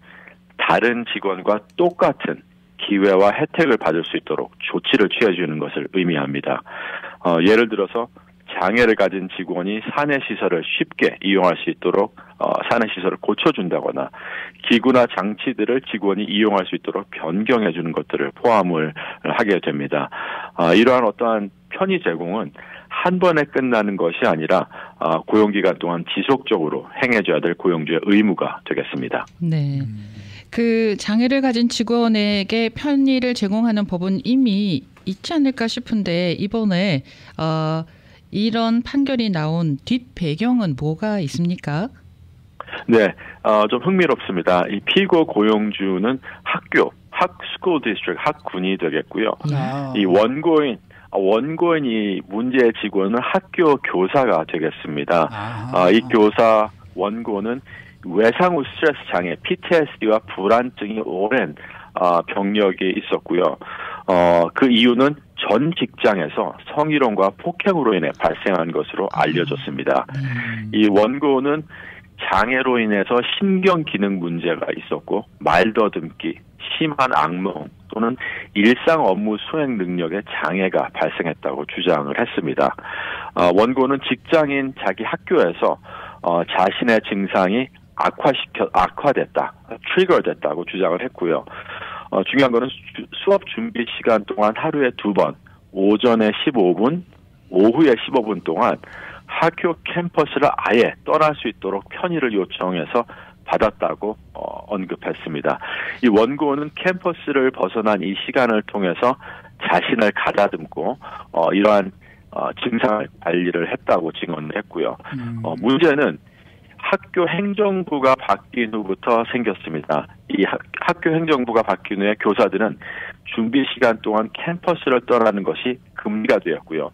다른 직원과 똑같은 기회와 혜택을 받을 수 있도록 조치를 취해주는 것을 의미합니다. 예를 들어서 장애를 가진 직원이 사내시설을 쉽게 이용할 수 있도록 사내시설을 고쳐준다거나 기구나 장치들을 직원이 이용할 수 있도록 변경해주는 것들을 포함을 하게 됩니다. 이러한 어떠한 편의 제공은 한 번에 끝나는 것이 아니라 고용기간 동안 지속적으로 행해줘야 될 고용주의 의무가 되겠습니다. 네. 그 장애를 가진 직원에게 편의를 제공하는 법은 이미 있지 않을까 싶은데 이번에 이런 판결이 나온 뒷 배경은 뭐가 있습니까? 네, 좀 흥미롭습니다. 이 피고 고용주는 school district, 학군이 되겠고요. 이 원고인이 문제의 직원은 학교 교사가 되겠습니다. 이 교사 원고는 외상후 스트레스 장애, PTSD와 불안증이 오랜 병력이 있었고요. 그 이유는 전 직장에서 성희롱과 폭행으로 인해 발생한 것으로 알려졌습니다. 이 원고는 장애로 인해서 신경 기능 문제가 있었고 말더듬기, 심한 악몽 또는 일상 업무 수행 능력에 장애가 발생했다고 주장을 했습니다. 원고는 직장인 자기 학교에서 자신의 증상이 악화됐다, 트리거됐다고 주장을 했고요. 중요한 거는 수업 준비 시간 동안 하루에 2번, 오전에 15분, 오후에 15분 동안 학교 캠퍼스를 아예 떠날 수 있도록 편의를 요청해서 받았다고 언급했습니다. 이 원고는 캠퍼스를 벗어난 이 시간을 통해서 자신을 가다듬고 이러한 증상을 관리를 했다고 증언을 했고요. 문제는 학교 행정부가 바뀐 후부터 생겼습니다. 이 학교 행정부가 바뀐 후에 교사들은 준비 시간 동안 캠퍼스를 떠나는 것이 금지가 되었고요.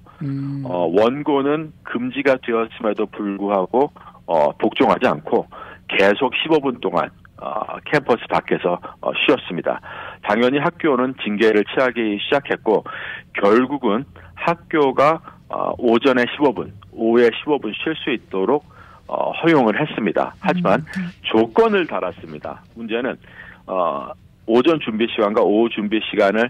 원고는 금지가 되었음에도 불구하고 복종하지 않고 계속 15분 동안 캠퍼스 밖에서 쉬었습니다. 당연히 학교는 징계를 취하기 시작했고 결국은 학교가 오전에 15분, 오후에 15분 쉴 수 있도록 허용을 했습니다. 하지만 조건을 달았습니다. 문제는 오전 준비 시간과 오후 준비 시간을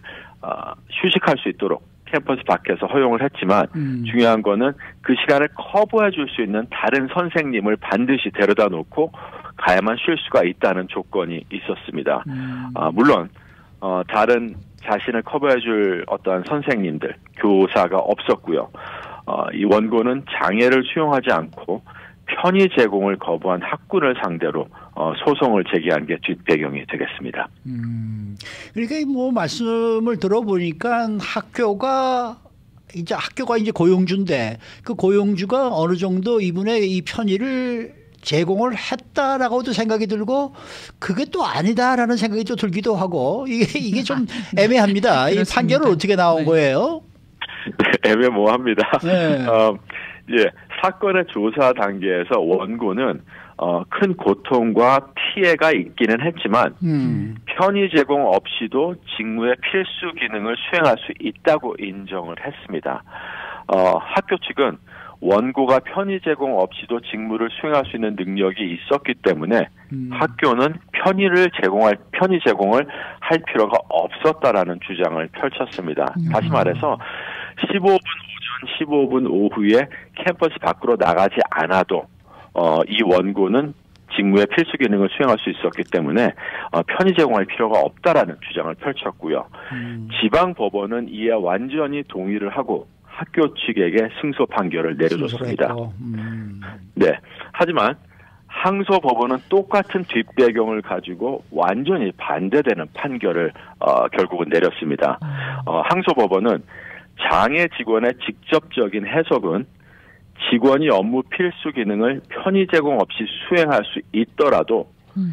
휴식할 수 있도록 캠퍼스 밖에서 허용을 했지만 중요한 거는 그 시간을 커버해 줄 수 있는 다른 선생님을 반드시 데려다 놓고 가야만 쉴 수가 있다는 조건이 있었습니다. 물론 다른 자신을 커버해 줄 어떠한 선생님들, 교사가 없었고요. 이 원고는 장애를 수용하지 않고 편의 제공을 거부한 학군을 상대로 소송을 제기한 게 뒷배경이 되겠습니다. 그러니까 뭐 말씀을 들어보니까 학교가 이제 고용주인데 그 고용주가 어느 정도 이분의 이 편의를 제공을 했다라고도 생각이 들고 그게 또 아니다라는 생각이 또 들기도 하고 이게 좀 애매합니다. 이 판결은 어떻게 나온 거예요? 네, 애매모호합니다. 네. 예, 사건의 조사 단계에서 원고는 큰 고통과 피해가 있기는 했지만 편의 제공 없이도 직무의 필수 기능을 수행할 수 있다고 인정을 했습니다. 학교 측은 원고가 편의 제공 없이도 직무를 수행할 수 있는 능력이 있었기 때문에 학교는 편의 제공을 할 필요가 없었다라는 주장을 펼쳤습니다. 다시 말해서 15분 오전, 15분 오후에 캠퍼스 밖으로 나가지 않아도 이 원고는 직무의 필수 기능을 수행할 수 있었기 때문에 편의 제공할 필요가 없다라는 주장을 펼쳤고요. 지방법원은 이에 완전히 동의를 하고 학교 측에게 승소 판결을 내려줬습니다. 네. 하지만 항소법원은 똑같은 뒷배경을 가지고 완전히 반대되는 판결을 결국은 내렸습니다. 항소법원은 장애 직원의 직접적인 해석은 직원이 업무 필수 기능을 편의 제공 없이 수행할 수 있더라도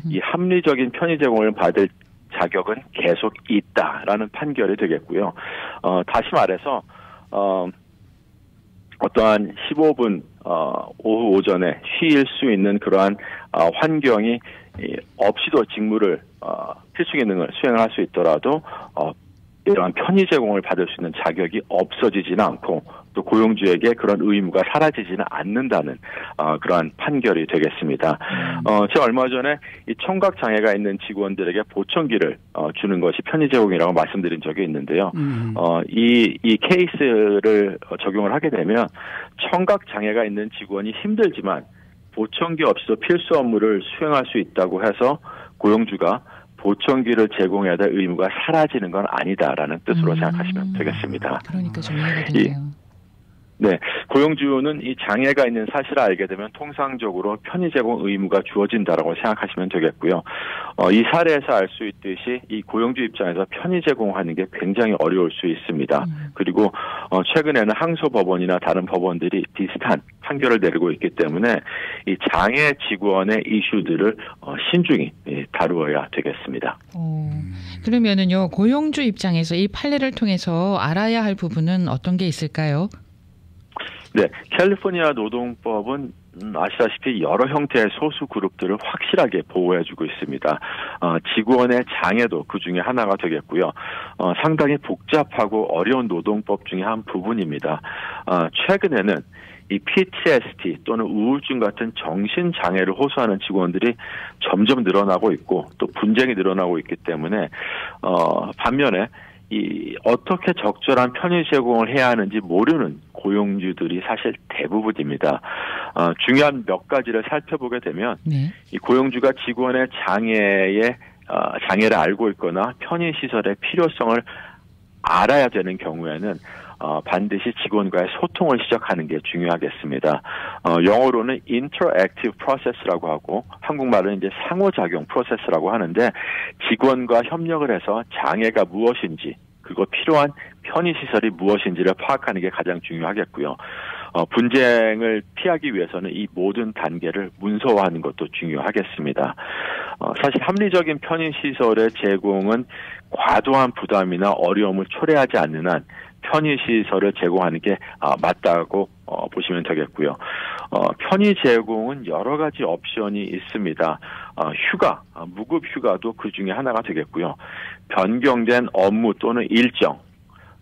이 합리적인 편의 제공을 받을 자격은 계속 있다라는 판결이 되겠고요. 다시 말해서 어떠한 15분 오후 오전에 쉴 수 있는 그러한 환경이 없이도 직무를 필수 기능을 수행할 수 있더라도 이러한 편의 제공을 받을 수 있는 자격이 없어지지는 않고 또 고용주에게 그런 의무가 사라지지는 않는다는 그러한 판결이 되겠습니다. 제가 얼마 전에 이 청각 장애가 있는 직원들에게 보청기를 주는 것이 편의 제공이라고 말씀드린 적이 있는데요. 이 케이스를 적용을 하게 되면 청각 장애가 있는 직원이 힘들지만 보청기 없이도 필수 업무를 수행할 수 있다고 해서 고용주가 보청기를 제공해야 될 의무가 사라지는 건 아니다라는 뜻으로 생각하시면 되겠습니다. 그러니까 좀 이해가 되네요. 네, 고용주는 이 장애가 있는 사실을 알게 되면 통상적으로 편의 제공 의무가 주어진다라고 생각하시면 되겠고요. 이 사례에서 알 수 있듯이 이 고용주 입장에서 편의 제공하는 게 굉장히 어려울 수 있습니다. 그리고 최근에는 항소법원이나 다른 법원들이 비슷한 판결을 내리고 있기 때문에 이 장애 직원의 이슈들을 신중히 다루어야 되겠습니다. 그러면은요, 고용주 입장에서 이 판례를 통해서 알아야 할 부분은 어떤 게 있을까요? 네, 캘리포니아 노동법은 아시다시피 여러 형태의 소수 그룹들을 확실하게 보호해주고 있습니다. 직원의 장애도 그 중에 하나가 되겠고요. 상당히 복잡하고 어려운 노동법 중에 한 부분입니다. 최근에는 이 PTSD 또는 우울증 같은 정신장애를 호소하는 직원들이 점점 늘어나고 있고 또 분쟁이 늘어나고 있기 때문에 반면에 어떻게 적절한 편의 제공을 해야 하는지 모르는 고용주들이 사실 대부분입니다. 중요한 몇 가지를 살펴보게 되면 이 고용주가 직원의 장애를 알고 있거나 편의 시설의 필요성을 알아야 되는 경우에는 반드시 직원과의 소통을 시작하는 게 중요하겠습니다. 영어로는 interactive process라고 하고 한국말은 이제 상호작용 프로세스라고 하는데 직원과 협력을 해서 장애가 무엇인지 그리고 필요한 편의시설이 무엇인지를 파악하는 게 가장 중요하겠고요. 분쟁을 피하기 위해서는 이 모든 단계를 문서화하는 것도 중요하겠습니다. 사실 합리적인 편의시설의 제공은 과도한 부담이나 어려움을 초래하지 않는 한 편의시설을 제공하는 게 맞다고 보시면 되겠고요. 편의 제공은 여러 가지 옵션이 있습니다. 휴가, 무급 휴가도 그 중에 하나가 되겠고요. 변경된 업무 또는 일정,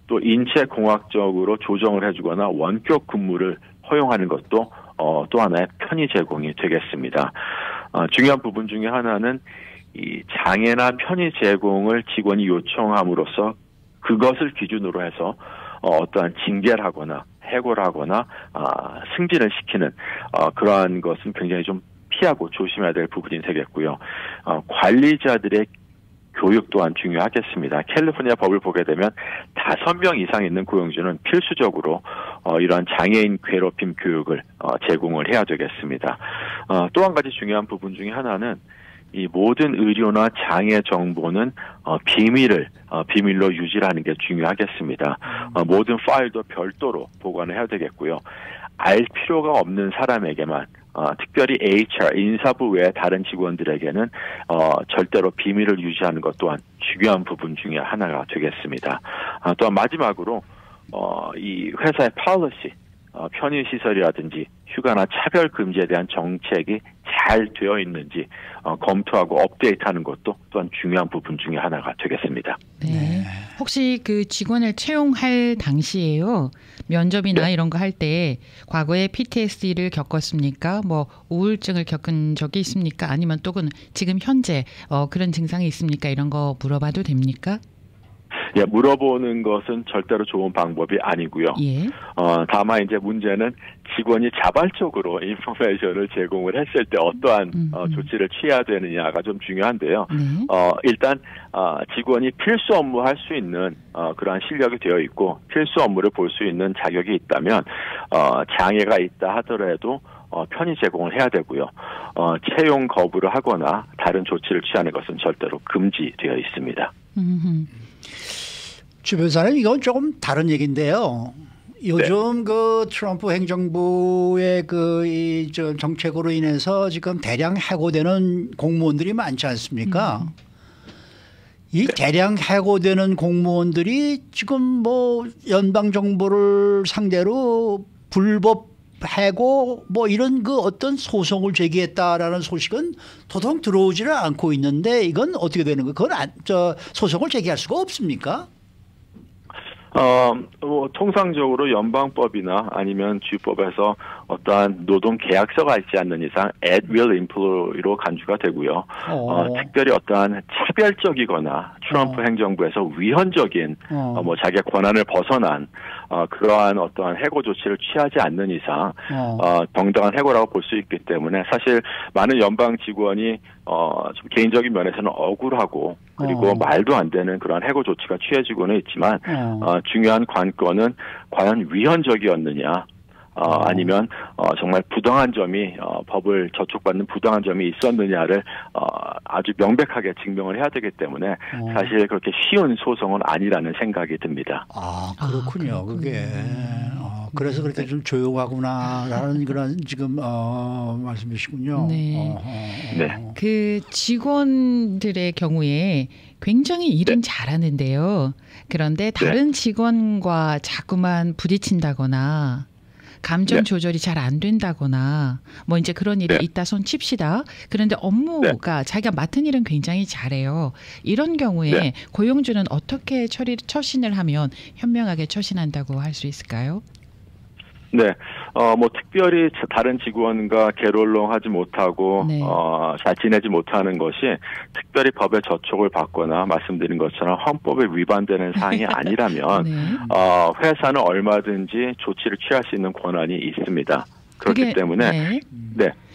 또 인체공학적으로 조정을 해주거나 원격 근무를 허용하는 것도 또 하나의 편의 제공이 되겠습니다. 중요한 부분 중에 하나는 이 장애나 편의 제공을 직원이 요청함으로써 그것을 기준으로 해서 어떠한 징계를 하거나 해고를 하거나 승진을 시키는 그러한 것은 굉장히 좀 피하고 조심해야 될 부분이 되겠고요. 관리자들의 교육 또한 중요하겠습니다. 캘리포니아 법을 보게 되면 5명 이상 있는 고용주는 필수적으로 이러한 장애인 괴롭힘 교육을 제공을 해야 되겠습니다. 또 한 가지 중요한 부분 중에 하나는 이 모든 의료나 장애 정보는 비밀로 유지하는 게 중요하겠습니다. 모든 파일도 별도로 보관을 해야 되겠고요. 알 필요가 없는 사람에게만 특별히 HR, 인사부 외의 다른 직원들에게는 절대로 비밀을 유지하는 것 또한 중요한 부분 중에 하나가 되겠습니다. 또한 마지막으로 이 회사의 policy, 편의시설이라든지 휴가나 차별 금지에 대한 정책이 잘 되어 있는지 검토하고 업데이트하는 것도 또한 중요한 부분 중에 하나가 되겠습니다. 네. 혹시 그 직원을 채용할 당시에요, 면접이나 네. 이런 거 할 때 과거에 PTSD를 겪었습니까? 뭐 우울증을 겪은 적이 있습니까? 아니면 또는 지금 현재 그런 증상이 있습니까? 이런 거 물어봐도 됩니까? 예, 물어보는 것은 절대로 좋은 방법이 아니고요. 예. 다만 이제 문제는 직원이 자발적으로 인포메이션을 제공을 했을 때 어떠한 조치를 취해야 되느냐가 좀 중요한데요. 네. 일단 직원이 필수 업무 할 수 있는 그러한 실력이 되어 있고 필수 업무를 볼 수 있는 자격이 있다면 장애가 있다 하더라도 편의 제공을 해야 되고요. 채용 거부를 하거나 다른 조치를 취하는 것은 절대로 금지되어 있습니다. 주변사는 이건 조금 다른 얘기인데요. 요즘 그 트럼프 행정부의 이 정책으로 인해서 지금 대량 해고되는 공무원들이 많지 않습니까? 이 대량 해고되는 공무원들이 지금 뭐 연방 정부를 상대로 불법 해고 뭐 이런 그 어떤 소송을 제기했다라는 소식은 도통 들어오지를 않고 있는데 이건 어떻게 되는 거예요? 그건 소송을 제기할 수가 없습니까? 통상적으로 연방법이나 아니면 주법에서 어떠한 노동 계약서가 있지 않는 이상 at will employ로 간주가 되고요. 특별히 어떠한 차별적이거나 트럼프 행정부에서 위헌적인 뭐 자기의 권한을 벗어난 그러한 어떠한 해고 조치를 취하지 않는 이상 정당한 해고라고 볼 수 있기 때문에 사실 많은 연방 직원이 좀 개인적인 면에서는 억울하고 그리고 말도 안 되는 그런 해고 조치가 취해지고는 있지만 중요한 관건은 과연 위헌적이었느냐 아니면 정말 부당한 점이 법을 저촉받는 부당한 점이 있었느냐를 아주 명백하게 증명을 해야 되기 때문에 사실 그렇게 쉬운 소송은 아니라는 생각이 듭니다. 그렇군요. 그게 그래서 그렇게 좀 조용하구나라는 그런 지금 말씀이시군요. 네. 네. 그 직원들의 경우에 굉장히 일은 잘하는데요. 그런데 다른 직원과 자꾸만 부딪힌다거나 감정 조절이 잘 안 된다거나 뭐 이제 그런 일이 있다 손 칩시다. 그런데 업무가 자기가 맡은 일은 굉장히 잘해요. 이런 경우에 고용주는 어떻게 처신을 하면 현명하게 처신한다고 할 수 있을까요? 네, 뭐 특별히 다른 직원과 게롤롱하지 못하고 잘 지내지 못하는 것이 특별히 법의 저촉을 받거나 말씀드린 것처럼 헌법에 위반되는 사항이 아니라면 회사는 얼마든지 조치를 취할 수 있는 권한이 있습니다. 그렇기 때문에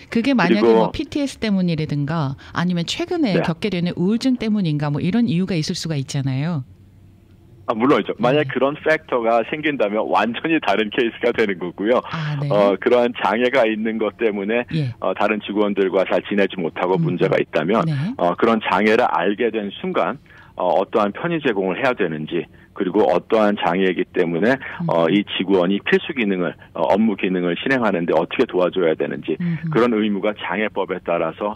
그게 만약에 뭐 PTS 때문이라든가 아니면 최근에 겪게 되는 우울증 때문인가 뭐 이런 이유가 있을 수가 있잖아요. 물론이죠. 만약 그런 팩터가 생긴다면 완전히 다른 케이스가 되는 거고요. 그러한 장애가 있는 것 때문에 다른 직원들과 잘 지내지 못하고 문제가 있다면 그런 장애를 알게 된 순간 어떠한 편의 제공을 해야 되는지 그리고 어떠한 장애이기 때문에 이 직원이 필수 기능을 업무 기능을 실행하는데 어떻게 도와줘야 되는지 그런 의무가 장애법에 따라서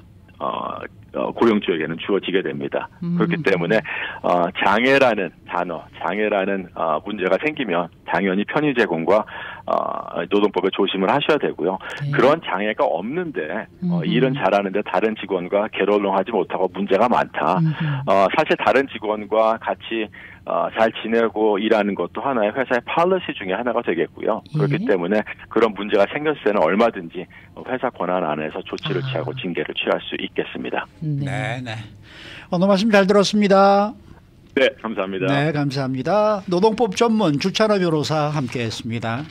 고용주에게는 주어지게 됩니다. 그렇기 때문에 장애라는 단어, 장애라는 문제가 생기면 당연히 편의 제공과 노동법에 조심을 하셔야 되고요. 네. 그런 장애가 없는데 일은 잘하는데 다른 직원과 겟얼롱하지 못하고 문제가 많다. 사실 다른 직원과 같이 잘 지내고 일하는 것도 하나의 회사의 팔러시 중에 하나가 되겠고요. 그렇기 때문에 그런 문제가 생겼을 때는 얼마든지 회사 권한 안에서 조치를 취하고 징계를 취할 수 있겠습니다. 네. 오늘 말씀 잘 들었습니다. 네, 감사합니다. 네, 감사합니다. 노동법 전문 주찬호 변호사 함께했습니다.